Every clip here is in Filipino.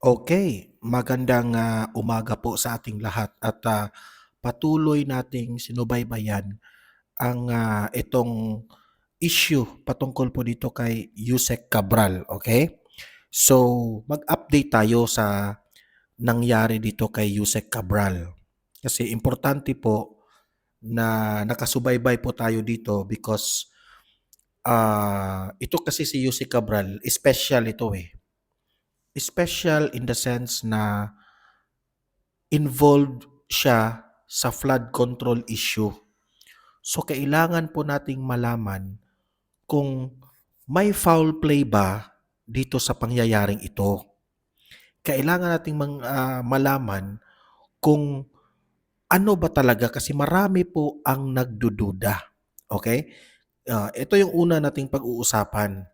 Okay, magandang umaga po sa ating lahat at patuloy nating sinubaybayan ang itong issue patungkol po dito kay Yusek Cabral, okay? So, mag-update tayo sa nangyari dito kay Yusek Cabral. Kasi importante po na nakasubaybay po tayo dito because ito kasi si Yusek Cabral, special ito eh. Special in the sense na involved siya sa flood control issue. So kailangan po nating malaman kung may foul play ba dito sa pangyayaring ito. Kailangan nating malaman kung ano ba talaga kasi marami po ang nagdududa. Okay? Ito yung una nating pag-uusapan.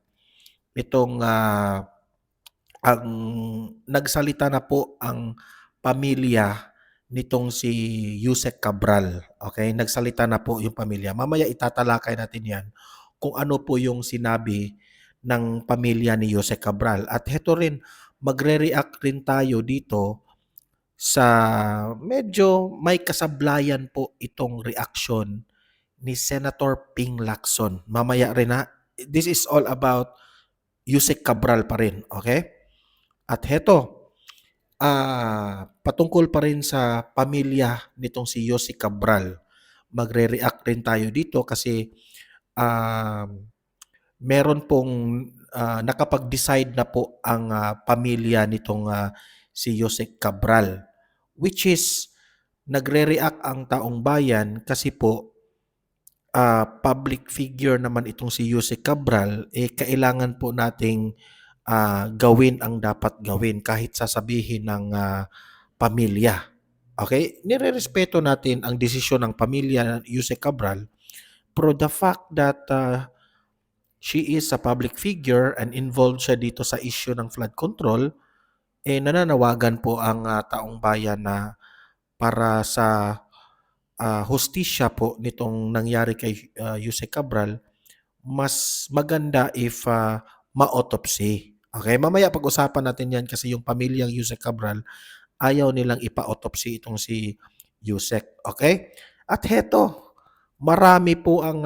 Itong ang nagsalita na po ang pamilya nitong si Yusek Cabral. Okay? Nagsalita na po yung pamilya. Mamaya itatalakay natin yan kung ano po yung sinabi ng pamilya ni Yusek Cabral. At heto rin, magre-react rin tayo dito sa medyo may kasablayan po itong reaction ni Senator Ping Lacson. Mamaya rin na, this is all about Yusek Cabral pa rin. Okay? At heto, patungkol pa rin sa pamilya nitong si Yossi Cabral. Magre-react rin tayo dito kasi meron pong nakapag-decide na po ang pamilya nitong si Yossi Cabral, which is nagre-react ang taong bayan kasi po public figure naman itong si Yossi Cabral, kailangan po nating gawin ang dapat gawin kahit sasabihin ng pamilya. Okay? Nirerespeto natin ang desisyon ng pamilya ng Yusek Cabral, pero the fact that she is a public figure and involved siya dito sa issue ng flood control, nananawagan po ang taong bayan na para sa hustisya po nitong nangyari kay Yusek Cabral, mas maganda if ma-autopsy. Okay, mamaya pag-usapan natin yan kasi yung pamilyang Yusek Cabral ayaw nilang ipa-autopsy itong si Yusek. Okay? At heto, marami po ang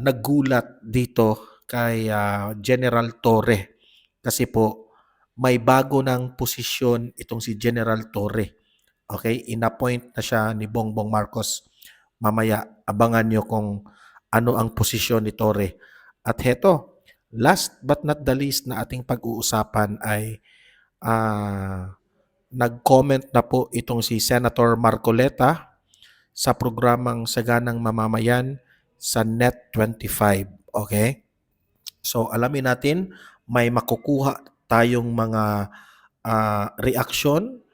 naggulat dito kay General Torre kasi po may bago ng posisyon itong si General Torre. Okay? Inappoint na siya ni Bongbong Marcos. Mamaya, abangan nyo kung ano ang posisyon ni Torre. At heto, last but not the least na ating pag-uusapan ay nag-comment na po itong si Senator Marcoleta sa programang Saganang Mamamayan sa Net25. Okay? So alamin natin, may makukuha tayong mga reaction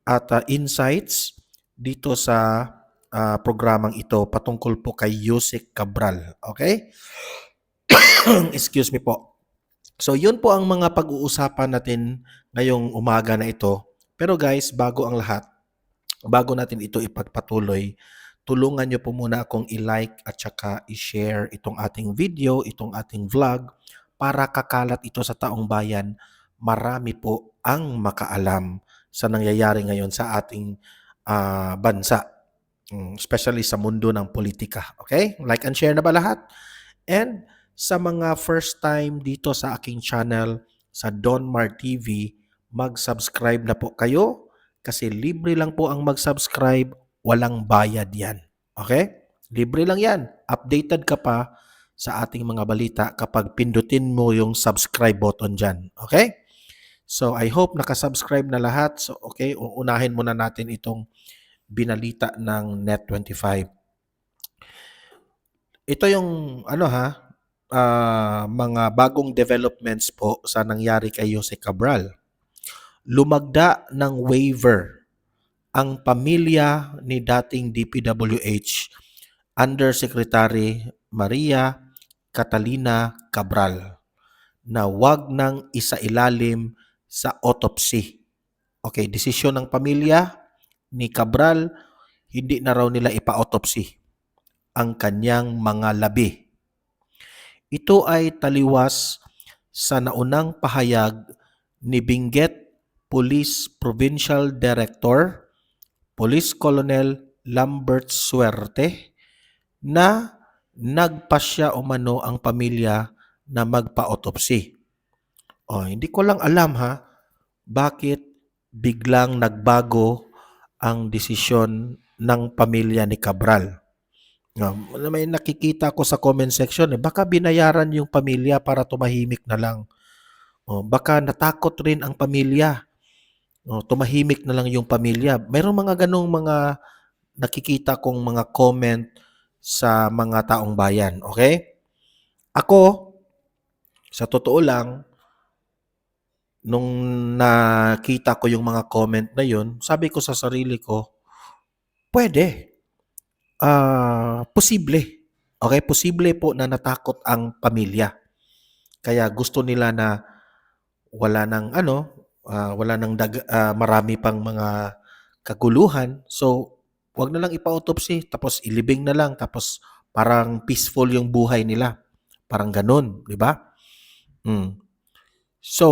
at insights dito sa programang ito patungkol po kay Yusek Cabral. Okay? Excuse me po. So yun po ang mga pag-uusapan natin ngayong umaga na ito. Pero guys, bago ang lahat, bago natin ito ipagpatuloy, tulungan nyo po muna akong i-like at saka i-share itong ating video, itong ating vlog para kakalat ito sa taong bayan. Marami po ang makaalam sa nangyayari ngayon sa ating bansa, especially sa mundo ng politika. Okay? Like and share na ba lahat? And sa mga first time dito sa aking channel, sa Donmar TV, mag-subscribe na po kayo kasi libre lang po ang mag-subscribe, walang bayad yan. Okay? Libre lang yan. Updated ka pa sa ating mga balita kapag pindutin mo yung subscribe button dyan. Okay? So I hope nakasubscribe na lahat. So okay, unahin muna natin itong binalita ng Net25. Ito yung mga bagong developments po sa nangyari kay Jose Cabral. Lumagda ng waiver ang pamilya ni dating DPWH Undersecretary Maria Catalina Cabral na wag nang isailalim sa autopsy. Okay, desisyon ng pamilya ni Cabral, hindi na raw nila ipa-autopsy ang kanyang mga labi. Ito ay taliwas sa naunang pahayag ni Benguet Police Provincial Director, Police Colonel Lambert Suerte, na nagpasya umano ang pamilya na magpa-autopsy. Hindi ko lang alam bakit biglang nagbago ang desisyon ng pamilya ni Cabral. May nakikita ko sa comment section, baka binayaran yung pamilya para tumahimik na lang. Baka natakot rin ang pamilya. Tumahimik na lang yung pamilya. Mayroong mga ganong mga nakikita kong mga comment sa mga taong bayan. Okay? Ako, sa totoo lang, nung nakita ko yung mga comment na yun, sabi ko sa sarili ko, pwede. Posible. Okay? Posible po na natakot ang pamilya. Kaya gusto nila na wala nang marami pang mga kaguluhan. So, wag na lang ipa-autopsy, tapos ilibing na lang, tapos parang peaceful yung buhay nila. Parang ganun, di ba? So,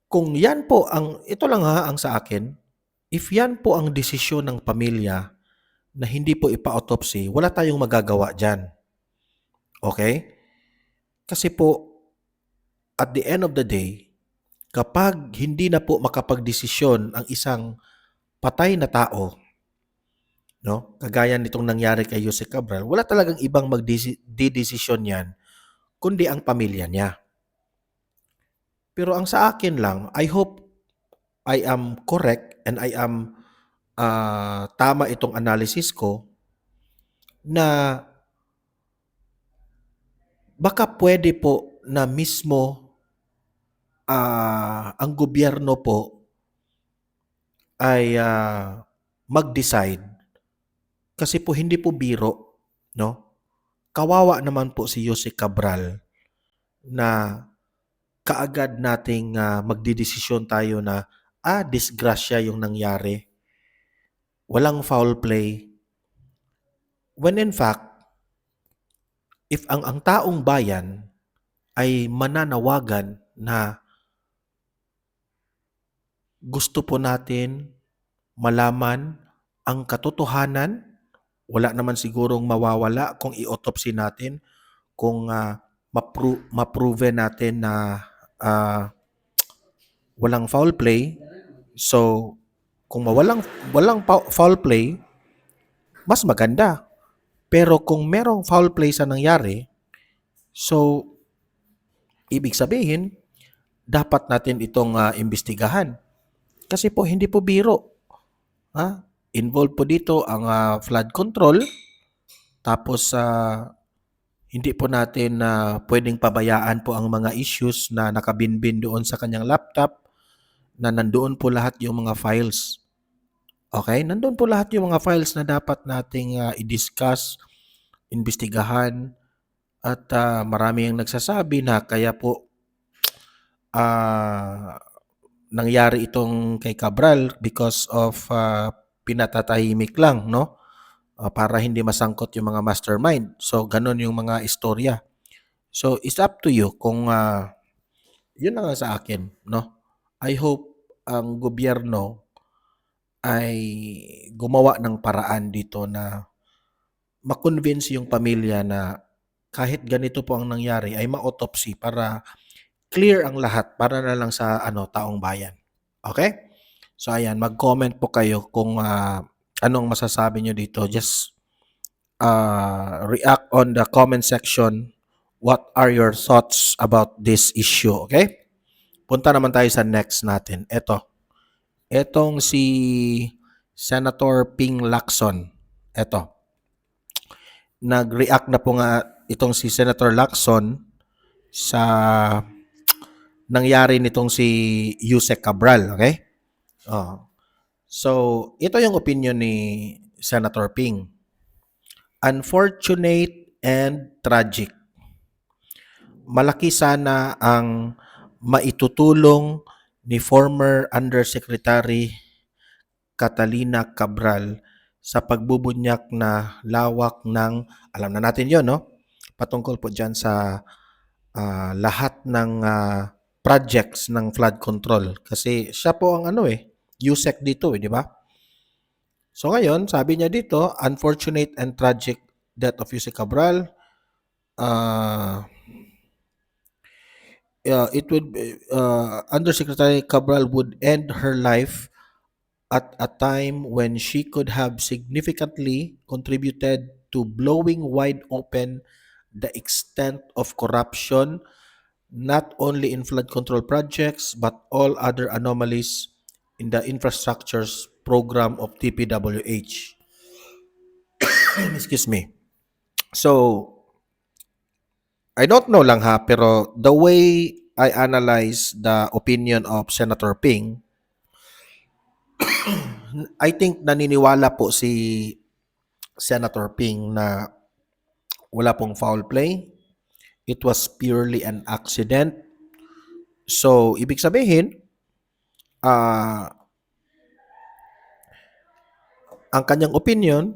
kung yan po ito lang ang sa akin, if yan po ang desisyon ng pamilya na hindi po ipa-autopsy, wala tayong magagawa dyan. Okay? Kasi po, at the end of the day, kapag hindi na po makapagdesisyon ang isang patay na tao, no? Kagaya nitong nangyari kay Jose Cabral, wala talagang ibang magdidesisyon yan kundi ang pamilya niya. Pero ang sa akin lang, I hope I am correct and I am tama itong analysis ko na baka pwede po na mismo ang gobyerno po ay mag-decide kasi po hindi po biro, no? Kawawa naman po si Jose Cabral na kaagad nating magdidesisyon tayo na disgrasya yung nangyari. Walang foul play. When in fact, if ang taong bayan ay mananawagan na gusto po natin malaman ang katotohanan, wala naman sigurong mawawala kung i-autopsy natin, kung ma-prove natin na walang foul play. So, kung walang foul play, mas maganda. Pero kung merong foul play sa nangyari, so, ibig sabihin, dapat natin itong imbestigahan. Kasi po, hindi po biro. Involved po dito ang flood control. Tapos, hindi po natin pwedeng pabayaan po ang mga issues na nakabinbin doon sa kanyang laptop, na nandoon po lahat yung mga files. Okay? Nandoon po lahat yung mga files na dapat nating i-discuss, imbestigahan, at marami ang nagsasabi na kaya po nangyari itong kay Cabral because of pinatatahimik lang, no? Para hindi masangkot yung mga mastermind. So, ganun yung mga istorya. So, it's up to you kung yun na nga sa akin, no? I hope ang gobyerno ay gumawa ng paraan dito na ma-convince yung pamilya na kahit ganito po ang nangyari ay ma-autopsy para clear ang lahat para na lang sa taong bayan. Okay? So ayan, mag-comment po kayo kung anong masasabi nyo dito. Just react on the comment section. What are your thoughts about this issue? Okay? Punta naman tayo sa next natin. Etong si Senator Ping Lacson. Nag-react na po nga itong si Senator Lacson sa nangyari nitong si Jose Cabral. Okay? So, ito yung opinion ni Senator Ping. Unfortunate and tragic. Malaki sana ang maitutulong ni former Undersecretary Catalina Cabral sa pagbubunyak na lawak ng, alam na natin yon, no? Patungkol po dyan sa lahat ng projects ng flood control. Kasi siya po ang USEC dito, di ba? So ngayon, sabi niya dito, unfortunate and tragic death of Yusek Cabral. Undersecretary Cabral would end her life at a time when she could have significantly contributed to blowing wide open the extent of corruption, not only in flood control projects, but all other anomalies in the infrastructures program of TPWH. Excuse me. So, I don't know lang ha, pero the way I analyze the opinion of Senator Ping, I think naniniwala po si Senator Ping na wala pong foul play. It was purely an accident. So, ibig sabihin, ang kanyang opinion,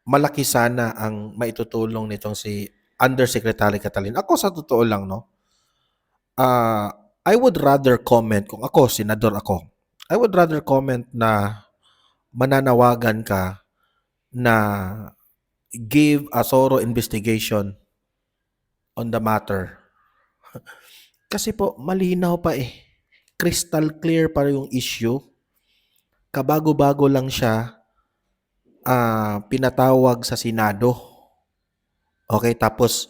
malaki sana ang maitutulong nitong si Undersecretary Catalin. Ako sa totoo lang, no? I would rather comment, kung ako, senador ako, I would rather comment na mananawagan ka na give a thorough investigation on the matter. Kasi po, malinaw pa eh. Crystal clear pa yung issue. Kabago-bago lang siya pinatawag sa Senado. Okay, tapos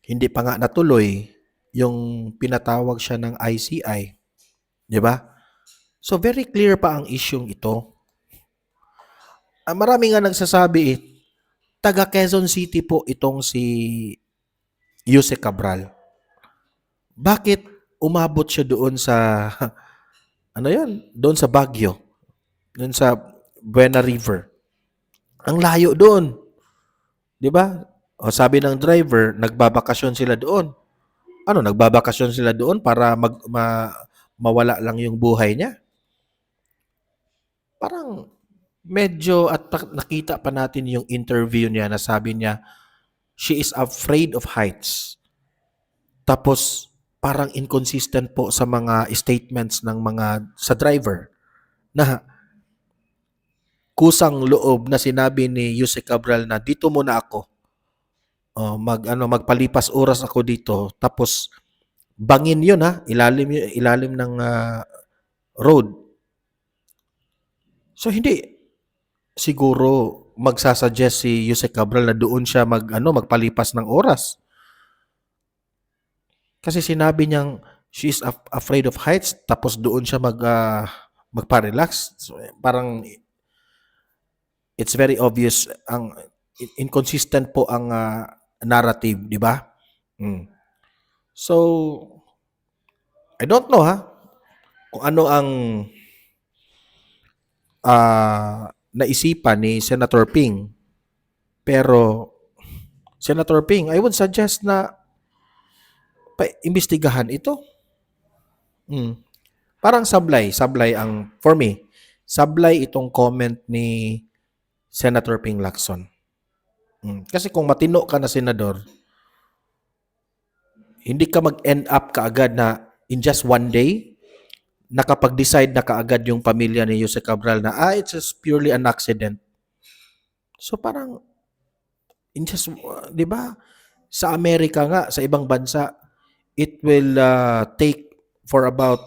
hindi pa nga natuloy yung pinatawag siya ng ICI. Di ba? So very clear pa ang isyung ito. Marami nga nagsasabi taga Quezon City po itong si Yusek Cabral. Bakit umabot siya doon sa doon sa Baguio, doon sa Buena River? Ang layo doon. 'Di ba? O sabi ng driver, nagbabakasyon sila doon. Nagbabakasyon sila doon para mawala lang yung buhay niya? Parang medyo, at nakita pa natin yung interview niya na sabi niya, she is afraid of heights. Tapos, parang inconsistent po sa mga statements ng sa driver na kusang loob na sinabi ni Yusek Cabral na dito muna ako. Magpalipas oras ako dito. Tapos, bangin yun ilalim ng road. So, hindi siguro magsasuggest si Yusek Cabral na doon siya magpalipas ng oras. Kasi sinabi niyang she is afraid of heights, tapos doon siya magpa-relax. So, parang it's very obvious, ang inconsistent po ang narrative, di ba? So, I don't know kung ano ang naisipan ni Senator Ping. Pero, Senator Ping, I would suggest na imbestigahan ito. Parang sablay ang, for me, sablay itong comment ni Senator Ping Lacson. Kasi kung matino ka na senador, hindi ka mag-end up kaagad na in just one day, nakapag-decide na kaagad yung pamilya ni Yusek Cabral na it's just purely an accident. So parang, di ba? Sa Amerika nga, sa ibang bansa, it will take for about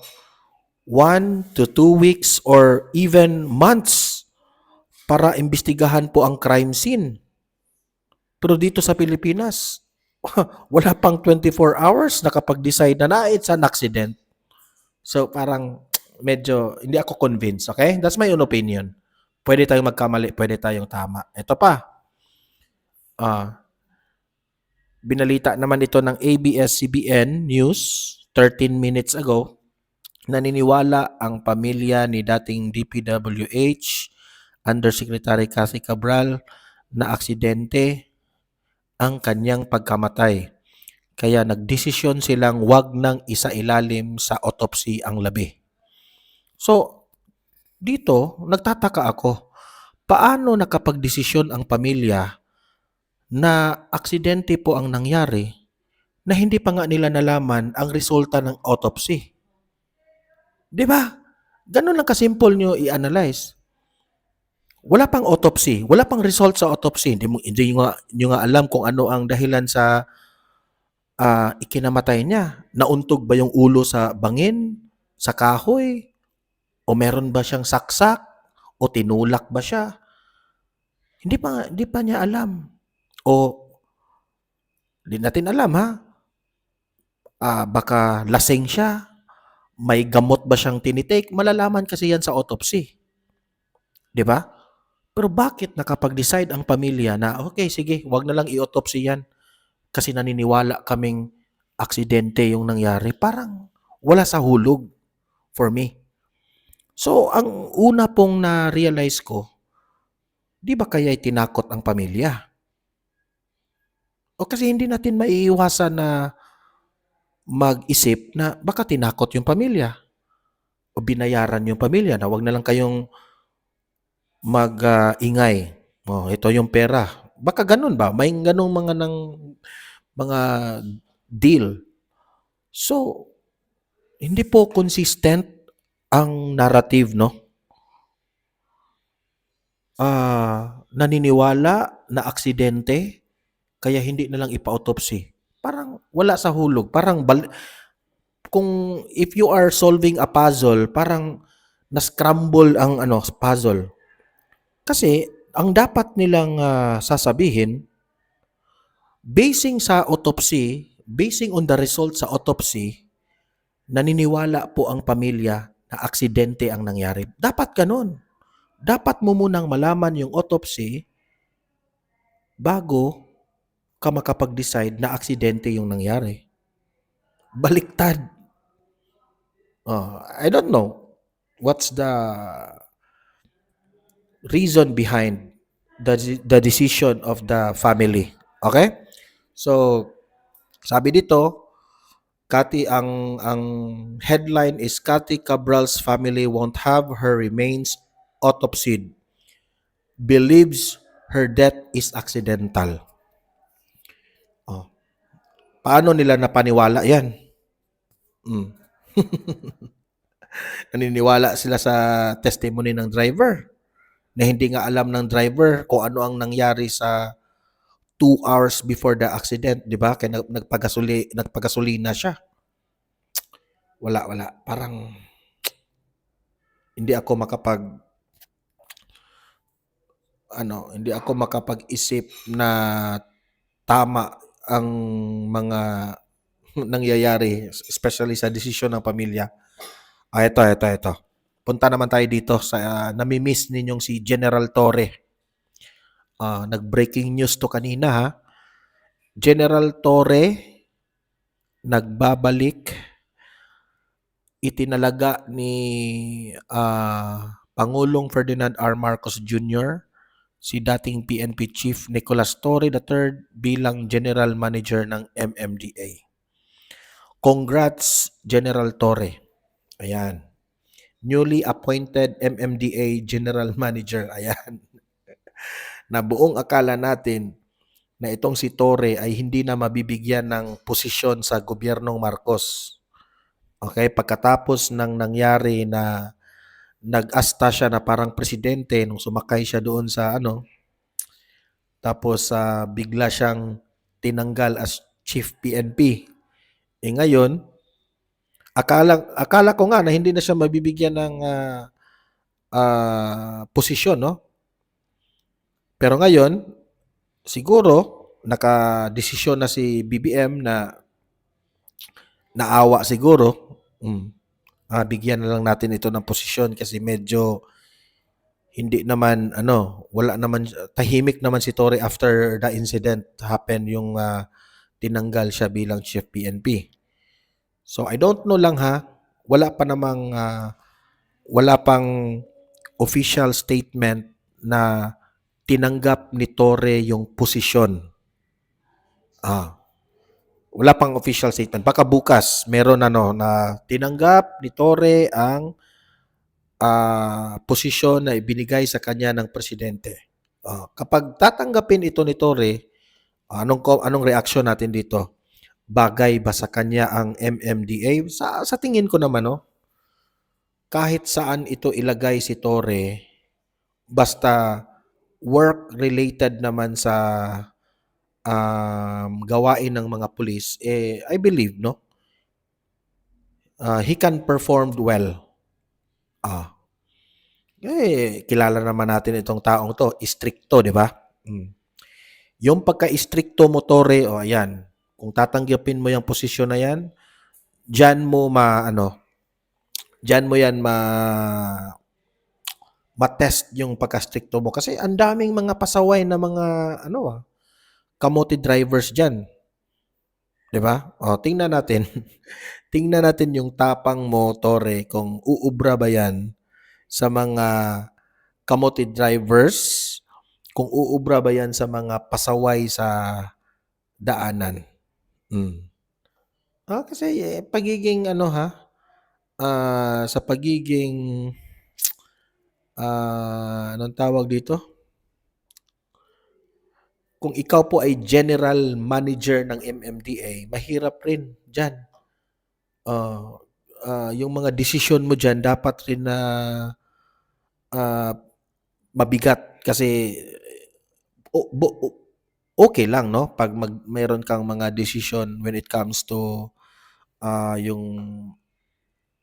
1 to 2 weeks or even months para imbestigahan po ang crime scene. Pero dito sa Pilipinas, wala pang 24 hours nakapag-decide na it's an accident. So parang medyo hindi ako convinced, okay? That's my own opinion. Pwede tayong magkamali, pwede tayong tama. Ito pa. Binalita naman ito ng ABS-CBN News 13 minutes ago. Naniniwala ang pamilya ni dating DPWH Undersecretary Cathy Cabral na aksidente ang kanyang pagkamatay. Kaya nagdesisyon silang wag nang isailalim sa autopsy ang labi. So, dito, nagtataka ako, paano nakapagdesisyon ang pamilya na aksidente po ang nangyari na hindi pa nga nila nalaman ang resulta ng autopsy. 'Di ba? Ganun lang kasimple nyo i-analyze. Wala pang autopsy, wala pang result sa autopsy. Hindi nyo nga alam kung ano ang dahilan sa ikinamatay niya. Nauntog ba yung ulo sa bangin, sa kahoy, o meron ba siyang saksak, o tinulak ba siya? Hindi pa niya alam. O hindi natin alam ha. Baka lasing siya, may gamot ba siyang tinitake? Malalaman kasi yan sa autopsy. 'Di ba? Pero bakit nakapag-decide ang pamilya na okay, sige, wag na lang i-autopsy yan kasi naniniwala kaming aksidente yung nangyari? Parang wala sa hulog for me. So, ang una pong na-realize ko, di ba kaya tinakot ang pamilya? O kasi hindi natin maiiwasan na mag-isip na baka tinakot yung pamilya o binayaran yung pamilya na wag na lang kayong mag-ingay. Ito yung pera. Baka ganun ba? May ganung mga deal. So, hindi po consistent ang narrative, no? Naniniwala na aksidente, kaya hindi na lang ipa-autopsy. Parang wala sa hulog. Kung if you are solving a puzzle, parang na-scramble ang puzzle. Kasi, ang dapat nilang sasabihin, basing on the result sa autopsy, naniniwala po ang pamilya na aksidente ang nangyari. Dapat ganun. Dapat mo munang malaman yung autopsy bago ka makapag-decide na aksidente yung nangyari. Baliktad. I don't know what's the reason behind the decision of the family. Okay? So, sabi dito, ang headline is Cathy Cabral's family won't have her remains autopsied. Believes her death is accidental. Paano nila napaniwala yan? Naniniwala sila sa testimony ng driver na hindi nga alam ng driver kung ano ang nangyari sa 2 hours before the accident, di ba? Kaya nagpagasolina siya. Wala. Parang hindi ako makapag-isip na tama ang mga nangyayari, especially sa desisyon ng pamilya. Ito. Punta naman tayo dito sa nami-miss ninyong si General Torre. Nag-breaking news to kanina ha. General Torre nagbabalik. Itinalaga ni Pangulong Ferdinand R. Marcos Jr. si dating PNP Chief Nicolas Torre III bilang General Manager ng MMDA. Congrats, General Torre. Ayan. Newly appointed MMDA General Manager. Ayan. Na buong akala natin na itong si Torre ay hindi na mabibigyan ng posisyon sa gobyernong Marcos. Okay, pagkatapos ng nangyari na nag-asta siya na parang presidente nung sumakay siya doon sa tapos bigla siyang tinanggal as Chief PNP. Ngayon, akala ko nga na hindi na siya mabibigyan ng posisyon, no? Pero ngayon, siguro nakadesisyon na si BBM na naawa siguro. Bigyan na lang natin ito ng posisyon kasi medyo hindi naman wala naman, tahimik naman si Torre after the incident happened, yung tinanggal siya bilang Chief PNP. So I don't know lang ha, wala pang official statement na tinanggap ni Torre yung posisyon. Wala pang official statement. Baka bukas meron na tinanggap ni Torre ang posisyon na ibinigay sa kanya ng presidente. Kapag tatanggapin ito ni Torre, Anong reaksyon natin dito? Bagay ba sa kanya ang MMDA? Sa tingin ko naman, no, kahit saan ito ilagay si Torre, basta work-related naman sa gawain ng mga pulis, I believe, no, he can perform well. Kilala naman natin itong taong to, istrikto, di ba? Yung pagka-istrikto mo, Torre, ayan, kung tatanggapin mo yung posisyon na yan, diyan mo matest yung pagka-strikto mo. Kasi ang daming mga pasaway na mga, kamote drivers diyan. Di ba? Tingnan natin. Tingnan natin yung tapang mo, Torre, kung uubra ba yan sa mga kamote drivers, kung uubra ba yan sa mga pasaway sa daanan. Kasi pagiging sa pagiging anong tawag dito? Kung ikaw po ay general manager ng MMDA, mahirap rin dyan. Yung mga desisyon mo dyan dapat rin na mabigat kasi okay lang, no, pag mayroon kang mga decision when it comes to yung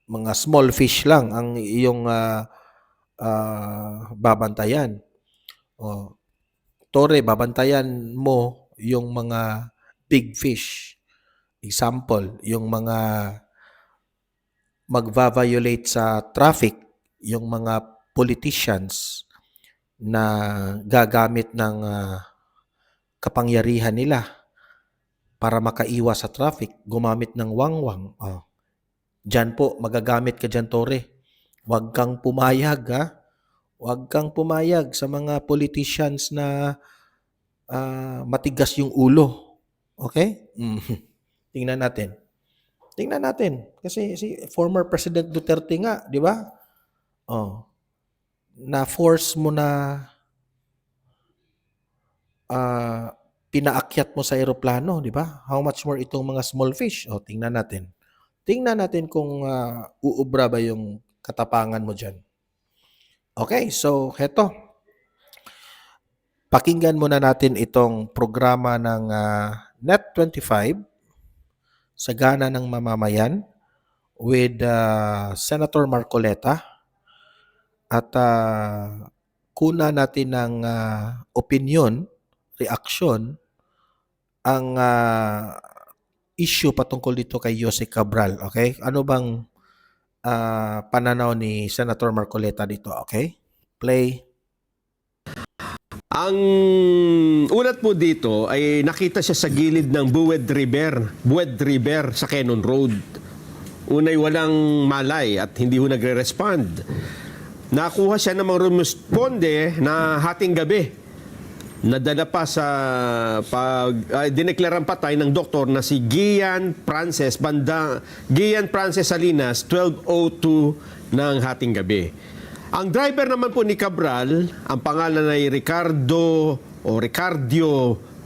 mga small fish lang ang iyong babantayan. Torre, babantayan mo yung mga big fish. Example, yung mga magva-violate sa traffic, yung mga politicians na gagamit ng kapangyarihan nila para makaiwas sa traffic, gumamit ng wangwang. Diyan po, magagamit ka dyan, Torre. Huwag kang pumayag, ha? Huwag kang pumayag sa mga politicians na matigas yung ulo. Okay? Tingnan natin. Tingnan natin. Kasi si former President Duterte nga, di ba? Na-force mo na pinaakyat mo sa eroplano, di ba? How much more itong mga small fish? Tingnan natin. Tingnan natin kung uubra ba yung katapangan mo dyan. Okay, so heto. Pakinggan muna natin itong programa ng Net25, Sagana ng Mamamayan, with Senator Marcoleta. At kuna natin ng opinion, reaksyon, ang issue patungkol dito kay Jose Cabral. Okay? Ano bang pananaw ni Senator Marcoleta dito? Okay? Play. Ang ulat po dito ay nakita siya sa gilid ng Buwed River sa Cannon Road. Unay walang malay at hindi ho nagre-respond. Nakuha siya ng mga rumusponde na hating gabi. Nadala pa sa dineklaran patay ng doktor na si Gian Frances Salinas, 12:02 ng hating gabi. Ang driver naman po ni Cabral, ang pangalan ay Ricardio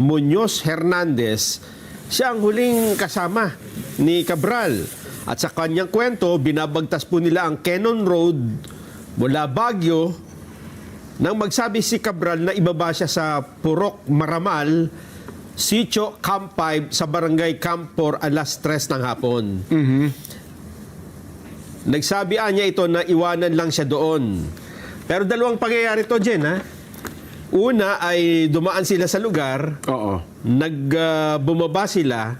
Muñoz Hernandez, siya ang huling kasama ni Cabral. At sa kanyang kwento, binabagtas po nila ang Cannon Road mula Baguio nang magsabi si Cabral na ibaba siya sa Purok Maramal, Sitio Camp 5 sa Barangay Camp 4 alas 3 ng hapon. Nagsabi niya ito na iwanan lang siya doon. Pero dalawang pangyayari to, Jen, ha? Una ay dumaan sila sa lugar. Oo. Bumaba sila,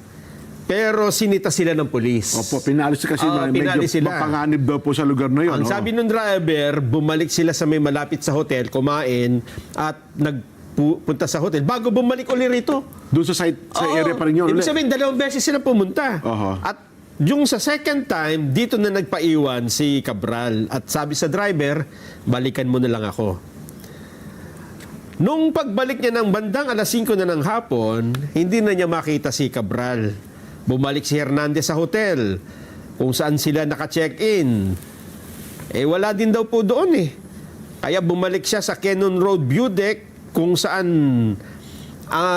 pero sinita sila ng pulis. Opo, pinalis kasi pinalis medyo sila. mapanganib daw po sa lugar na yun. Ang sabi ng driver, bumalik sila sa may malapit sa hotel, kumain, at nagpunta sa hotel. Bago bumalik ulit rito. Doon sa site, sa area pa rin yun. Ibig sabihin, dalawang beses sila pumunta. Oho. At yung sa second time, dito na nagpaiwan si Cabral. At sabi sa driver, balikan mo na lang ako. Nung pagbalik niya ng bandang alas 5 na ng hapon, hindi na niya makita si Cabral. Bumalik si Hernandez sa hotel kung saan sila naka-check-in. Wala din daw po doon eh. Kaya bumalik siya sa Cannon Road View Deck kung saan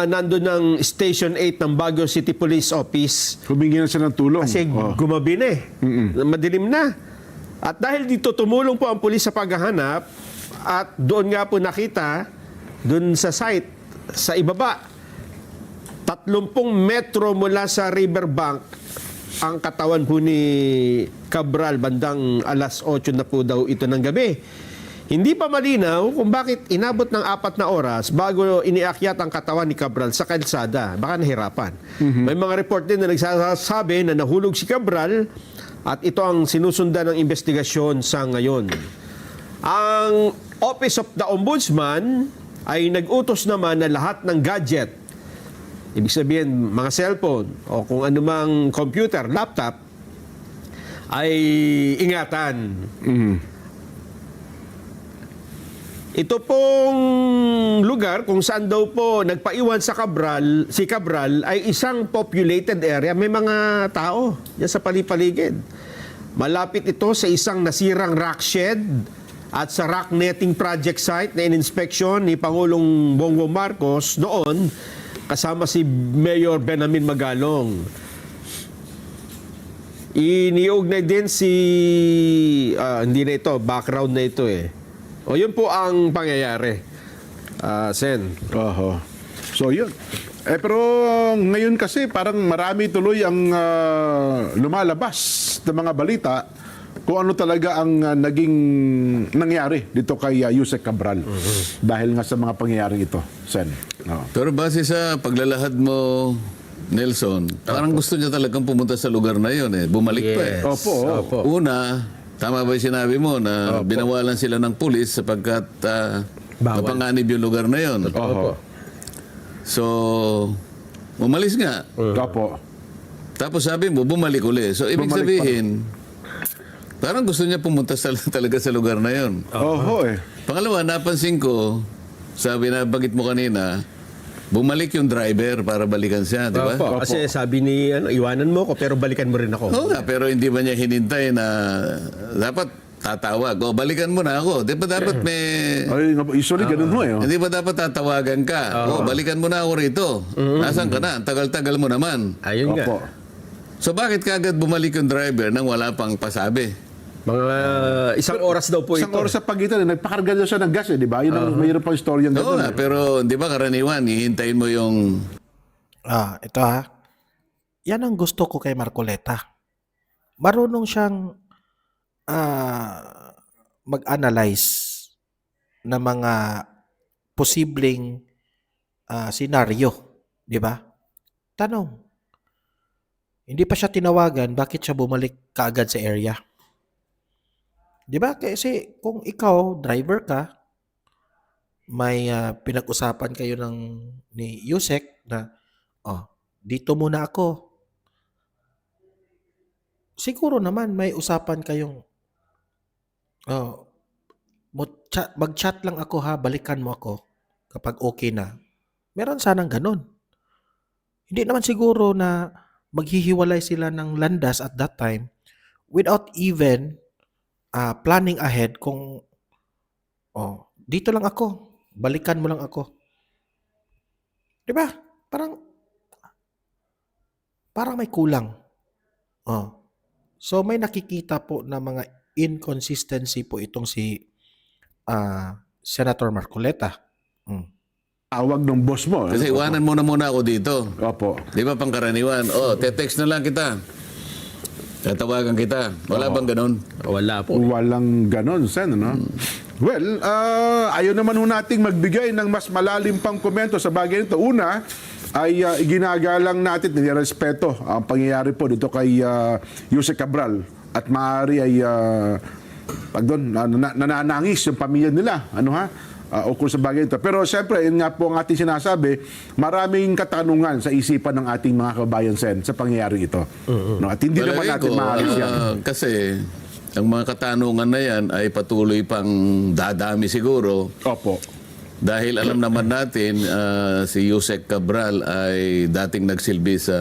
nandun ng Station 8 ng Baguio City Police Office. Humingi na siya ng tulong. Kasi gumabi na madilim na. At dahil dito tumulong po ang pulis sa paghahanap at doon nga po nakita, doon sa site, sa ibaba, 30 metro mula sa riverbank ang katawan po ni Cabral bandang alas 8 na po daw ito ng gabi. Hindi pa malinaw kung bakit inabot ng 4 na oras bago iniakyat ang katawan ni Cabral sa kalsada. Baka nahirapan. May mga report din na nagsasabi na nahulog si Cabral at ito ang sinusundan ng investigasyon sa ngayon. Ang Office of the Ombudsman ay nag-utos naman na lahat ng gadget, ibig sabihin mga cellphone o kung anumang computer, laptop, ay ingatan. Ito pong lugar kung saan daw po nagpaiwan si Cabral ay isang populated area. May mga tao yan sa palipaligid. Malapit ito sa isang nasirang rock shed at sa rock netting project site na in-inspection ni Pangulong Bongbong Marcos noon kasama si Mayor Benamin Magalong. Iniugnay din si hindi na ito, background na ito eh. O yun po ang pangyayari. Sen. Oho. So yun. Pero ngayon kasi parang marami tuloy ang lumalabas ng mga balita kung ano talaga ang naging nangyari dito kay Yusek Cabral. Dahil nga sa mga pangyayaring ito, Sen. Oo. Pero base sa paglalahad mo, Nelson, parang gusto niya talagang pumunta sa lugar na yun eh. Bumalik pa eh. Opo. Una, tama ba yung sinabi mo na binawalan sila ng pulis sapagkat mapanganib yung lugar na yun? Oho. So, umalis nga. Opo. Tapos sabi mo, bumalik uli. So, ibig Bumalik sabihin, parang gusto niya pumunta talaga sa lugar na yun. Oho eh. Pangalawa, napansin ko, sabi na bagit mo kanina, bumalik yung driver para balikan siya, di ba? Opo. Kasi sabi ni, iwanan mo ko pero balikan mo rin ako. Oo nga, pero hindi ba niya hinintay na dapat tatawag? O, balikan mo na ako. Di ba dapat may... Ay, usually ganun ho eh. Hindi ba dapat tatawagan ka? O, balikan mo na ako rito. Nasaan ka na? Ang tagal-tagal mo naman. Ayun nga. Opo. So, bakit kagad bumalik yung driver nang wala pang pasabi? Mga isang oras daw po Isang ito. oras sa pagitan, nagpakarga daw siya ng gas eh, di ba? Yun ang mayroon pang istorya ng Oo ganun. nga, pero di ba karaniwan, hihintayin mo yung... Ito ha. Yan ang gusto ko kay Marcoleta. Marunong siyang mag-analyze ng mga posibleng senaryo. Di ba? Tanong. Hindi pa siya tinawagan, bakit siya bumalik kaagad sa area? Di ba? Kasi kung ikaw, driver ka, may pinag-usapan kayo ni Yusek na, dito muna ako. Siguro naman may usapan kayong, mag-chat lang ako ha, balikan mo ako kapag okay na. Meron sanang ganun. Hindi naman siguro na maghihiwalay sila ng landas at that time without even planning ahead kung dito lang ako, balikan mo lang ako. 'Di ba? Parang may kulang. So may nakikita po na mga inconsistency po itong si Senator Marcoleta. Tawag ng boss mo. Kasi iwanan mo na muna ako dito. Opo. Di ba pangkaraniwan? Te-text na lang kita. Tatawagan kita. Wala bang ganun? Wala po. Walang ganon, Sen, ano? Well, ayaw naman ho nating magbigay ng mas malalim pang komento sa bagay nito. Una, ay iginagalang natin, nirespeto ang pangyayari po dito kay Yusek Cabral. At maaari ay, nananangis yung pamilya nila. Ano ha? Ukol sa bagay ito. Pero siyempre, yun nga po ang ating sinasabi, maraming katanungan sa isipan ng ating mga kabayan, Sen, sa pangyayari ito. No? At hindi naman Palagay natin ko, maalis yan. Kasi ang mga katanungan na yan ay patuloy pang dadami siguro. Opo. Dahil alam naman natin, si Yusek Cabral ay dating nagsilbi sa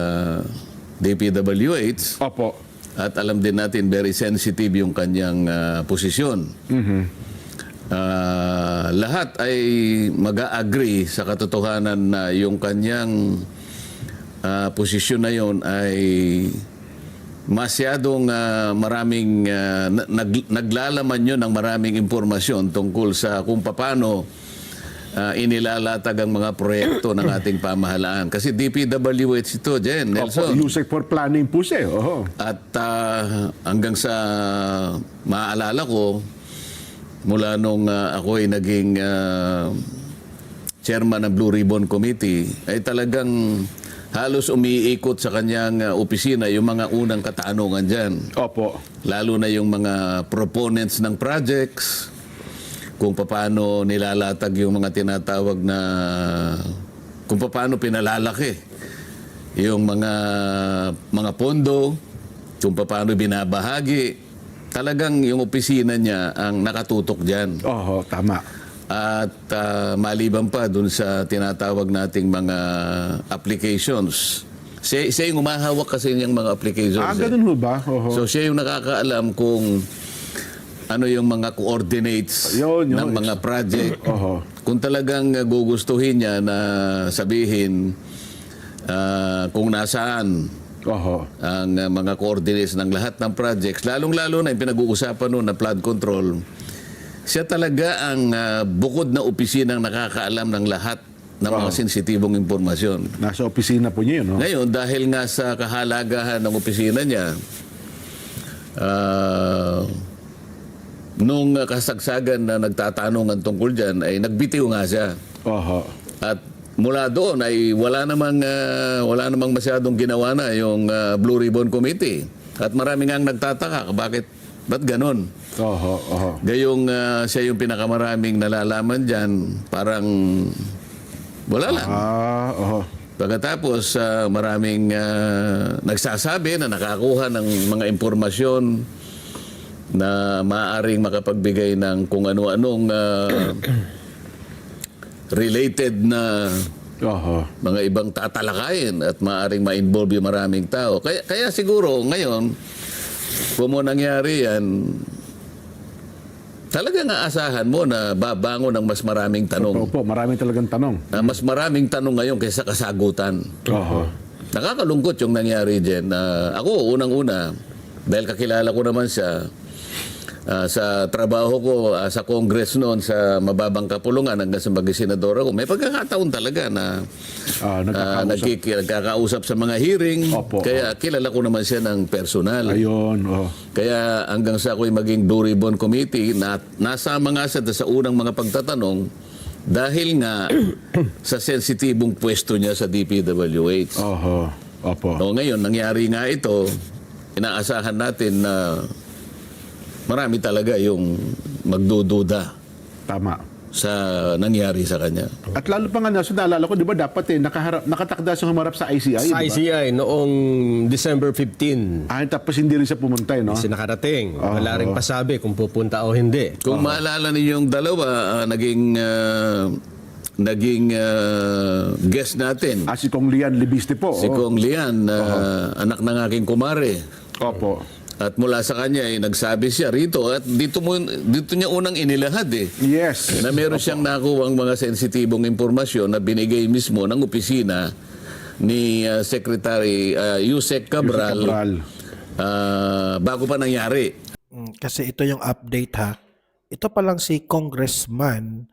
DPWH. Opo. At alam din natin, very sensitive yung kanyang posisyon. lahat ay mag-agree sa katotohanan na yung kanyang posisyon na yon ay masyadong maraming naglalaman yun ng maraming impormasyon tungkol sa kung paano inilalatag ang mga proyekto ng ating pamahalaan. Kasi DPWH ito, Jen, Nelson. Yusek for planning po siya. Oho. At hanggang sa maaalala ko, mula nung ako ay naging chairman ng Blue Ribbon Committee, ay talagang halos umiikot sa kanyang opisina yung mga unang katanungan dyan. Opo. Lalo na yung mga proponents ng projects, kung paano nilalatag yung mga tinatawag na, kung paano pinalalaki yung mga pondo, kung paano binabahagi. Talagang yung opisina niya ang nakatutok dyan. Oho, tama. At maliban pa dun sa tinatawag nating mga applications. Siya yung umahawak kasi niyang mga applications. Ganun ho ba? Oho. So siya yung nakakaalam kung ano yung mga coordinates Yun. ng mga project. Oho. Kung talagang gugustuhin niya na sabihin kung nasaan Oho. ang mga coordinates ng lahat ng projects, lalong-lalo na yung pinag-uusapan noon na flood control, siya talaga ang bukod na opisinang nakakaalam ng lahat ng mga sensitibong impormasyon. Nasa opisina po niya yun, no? Ngayon, dahil nga sa kahalagahan ng opisina niya, nung kasagsagan na nagtatanungan tungkol dyan, ay nagbitiw nga siya. Oho. At mula doon ay wala namang masyadong ginawa na yung Blue Ribbon Committee. At marami nga nagtataka, ba't ganon? Oho. Oho. Gayong siya yung pinakamaraming nalalaman dyan, parang wala lang. Oho. Pagkatapos maraming nagsasabi na nakakuha ng mga impormasyon na maaaring makapagbigay ng kung ano-anong related na Oho. mga ibang tatalakayin at maaaring ma-involve yung maraming tao. Kaya siguro ngayon, kung mo nangyari yan, talagang aasahan mo na babango ng mas maraming tanong. Opo, maraming talagang tanong. Mas maraming tanong ngayon kaysa kasagutan. Oho. Nakakalungkot yung nangyari dyan. Ako, unang-una, dahil kakilala ko naman siya, sa trabaho ko sa Congress noon sa mababang kapulungan hanggang sa maging senador ako, may pagkakataon talaga na nagkakausap sa mga hearing. Opo. Kaya kilala ko naman siya ng personal. Ayun. Oh. Kaya hanggang sa ako'y maging Blue Ribbon Committee, nasama nga siya sa unang mga pagtatanong dahil nga sa sensitibong pwesto niya sa DPWH. Oho. Opo. So, ngayon, nangyari nga ito, inaasahan natin na marami talaga yung magdududa Tama. sa nangyari sa kanya. At lalo pa nga naalala ko, di ba dapat nakatakda sa humarap sa ICI, Sa di ba? ICI noong December 15. Tapos hindi rin siya pumunta, no? Kasi nakarating. Wala rin pasabi kung pupunta o hindi. Kung maalala niyo yung dalawa, naging guest natin. Si Kong Lian Libiste po. Si Kong Lian, anak ng aking kumare. Opo. At mula sa kanya ay nagsabi siya rito at dito niya unang inilahad Yes. na meron siyang nakuwang mga sensitibong impormasyon na binigay mismo ng opisina ni Secretary Yusek Cabral, bago pa nangyari. Kasi ito yung update ha. Ito pa lang si Congressman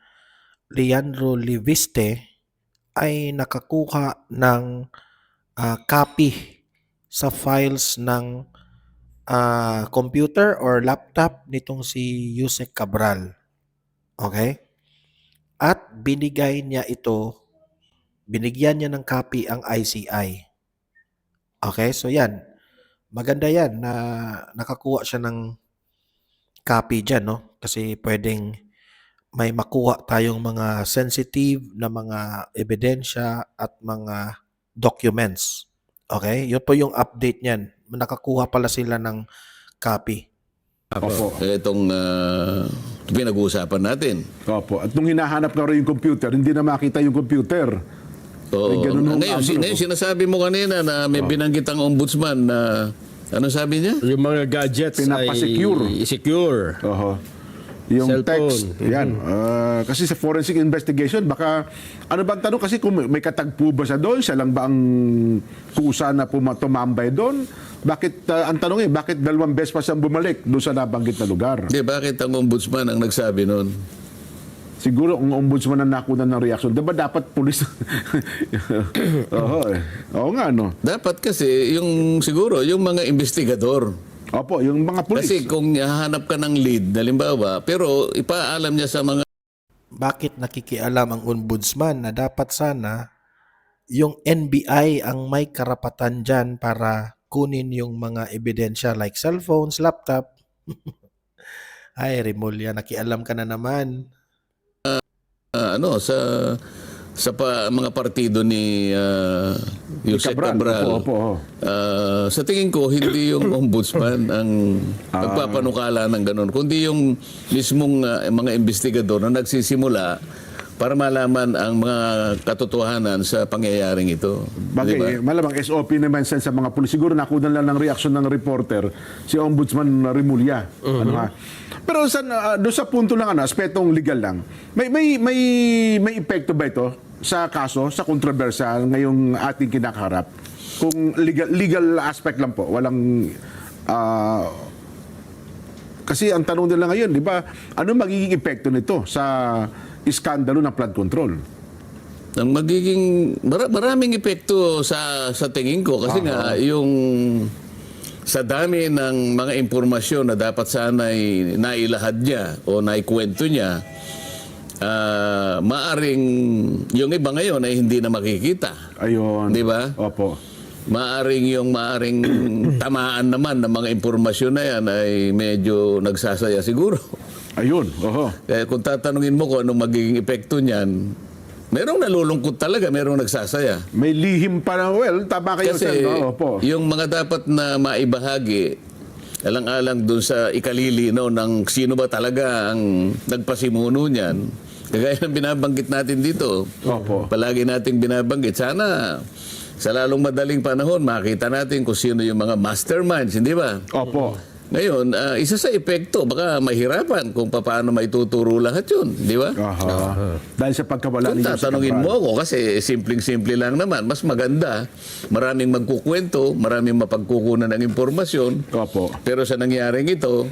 Leandro Liviste ay nakakuha ng copy sa files ng computer or laptop nitong si Yusek Cabral. Okay? At binigyan niya ng copy ang ICI. Okay? So yan. Maganda yan na nakakuha siya ng copy dyan, no? Kasi pwedeng may makuha tayong mga sensitive na mga ebidensya at mga documents. Okay? Yun po yung update niyan. Nakakuha pala sila ng copy. Opo. Itong pinag-uusapan natin. Opo. At nung hinahanap na rin yung computer, hindi na makita yung computer. Oo. ganun ang Ngayon, sinasabi mo kanina na may binanggit ang ombudsman na ano sabi niya? Yung mga gadgets Pinapasecure. ay secure. Oho. yung Cellphone. text. Yan. Kasi sa forensic investigation, baka, ano bang tanong? Kasi kung may katagpo ba siya doon, siya lang ba ang kusa na tumambay doon? Bakit, ang tanong bakit 2 beses pa siyang bumalik doon sa nabanggit na lugar? Di, bakit ang ombudsman ang nagsabi nun? Siguro kung ombudsman na nakunan ng reaction, diba dapat pulis? Oo nga, no? Dapat kasi, siguro, yung mga investigador. Opo, yung mga pulis. Kasi kung hahanap ka ng lead, halimbawa, pero ipaalam niya sa mga Bakit nakikialam ang ombudsman na dapat sana yung NBI ang may karapatan dyan para kunin yung mga ebidensya like cellphones, laptop? Ay, Remulla, nakialam ka na naman. mga partido ni Yusek Cabral. Opo. Sa tingin ko, hindi yung ombudsman ang magpapanukala ng ganun, kundi yung mismong mga investigador na nagsisimula para malaman ang mga katotohanan sa pangyayaring ito. Bagay, Di ba? malamang SOP naman sa mga pulis. Siguro nakunan lang ng reaksyon ng reporter si Ombudsman Remulla. Ano ha? Pero doon sa punto lang, aspetong legal lang, may epekto ba ito sa kaso, sa kontrobersyal ngayong ating kinakaharap? Kung legal aspect lang po, walang... kasi ang tanong nila ngayon, di ba, ano magiging epekto nito sa iskandalo ng flood control? Ang magiging maraming epekto sa tingin ko kasi nga yung sa dami ng mga impormasyon na dapat sana'y nailahad niya o naikwento niya, maaring yung iba ngayon ay hindi na makikita. Ayun. Di ba? Opo. Maaring tamaan naman ng mga impormasyon na yan ay medyo nagsasaya siguro. Ayun. Oho. Kaya kung tatanungin mo kung anong magiging epekto niyan, merong nalulungkot talaga, merong nagsasaya. May lihim pa na, tama kayo, Kasi sir. No? Opo. yung mga dapat na maibahagi, alang-alang dun sa ikalilinaw ng sino ba talaga ang nagpasimuno niyan, kagaya ng binabanggit natin dito, Opo. palagi nating binabanggit, sana sa lalong madaling panahon makita natin kung sino yung mga masterminds, hindi ba? Opo. Ngayon, isa sa epekto, baka mahirapan kung paano maituturo lahat yun, di ba? Aha. Dahil sa pagkawala Kung ni Jose tatanungin Cabral. mo ako, kasi simpleng-simple lang naman, mas maganda, maraming magkukwento, maraming mapagkukunan ng impormasyon, Opo. pero sa nangyaring ito,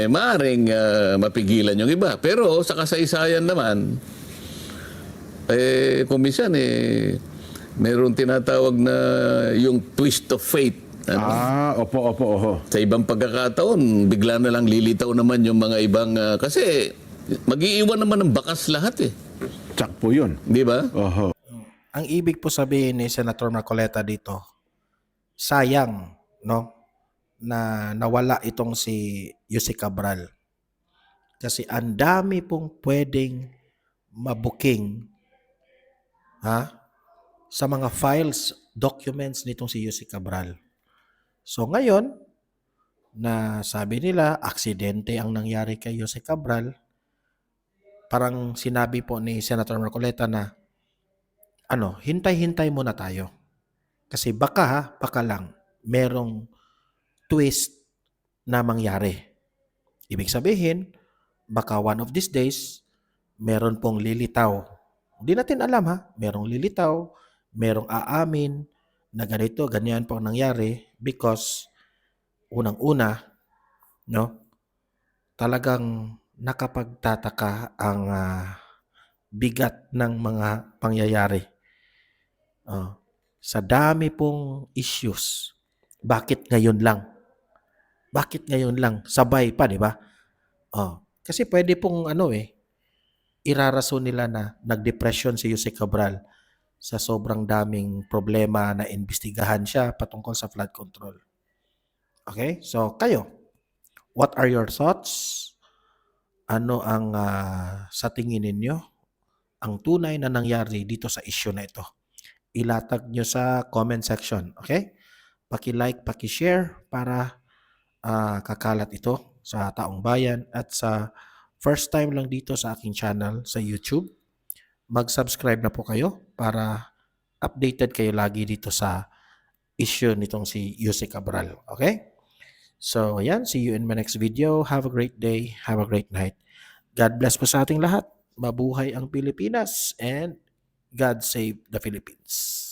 maaring mapigilan yung iba. Pero sa kasaysayan naman, kung minsan, mayroon tinatawag na yung twist of fate. Opo. Sa ibang pagkakataon, bigla na lang lilitaw naman yung mga ibang... kasi mag-iiwan naman ng bakas lahat Tsak po yun. Di ba? Oho. Ang ibig po sabihin ni Senator Marcoleta dito, sayang, no, na nawala itong si Yusek Cabral. Kasi ang dami pong pwedeng mabuking sa mga files, documents nitong si Yusek Cabral. So ngayon, na sabi nila, aksidente ang nangyari kay Yusek Cabral, parang sinabi po ni Senator Marcoleta na, hintay-hintay muna tayo. Kasi baka lang, merong twist na mangyari. Ibig sabihin, baka one of these days, meron pong lilitaw. Hindi natin alam merong lilitaw, merong aamin, na ganito, ganyan po ang nangyari because unang-una, talagang nakapagtataka ang bigat ng mga pangyayari. Sa dami pong issues, bakit ngayon lang? Bakit ngayon lang? Sabay pa, di ba? Kasi pwede pong irarason nila na nag-depression si Yusek Cabral sa sobrang daming problema na imbestigahan siya patungkol sa flood control. Okay? So, kayo, what are your thoughts? Ano ang sa tingin ninyo ang tunay na nangyari dito sa issue na ito? Ilatag nyo sa comment section. Okay? Paki-like, paki-share para kakalat ito sa taong bayan. At sa first time lang dito sa aking channel sa YouTube, mag-subscribe na po kayo para updated kayo lagi dito sa issue nitong si Yusek Cabral. Okay? So, ayan, see you in my next video. Have a great day. Have a great night. God bless po sa ating lahat. Mabuhay ang Pilipinas and God save the Philippines.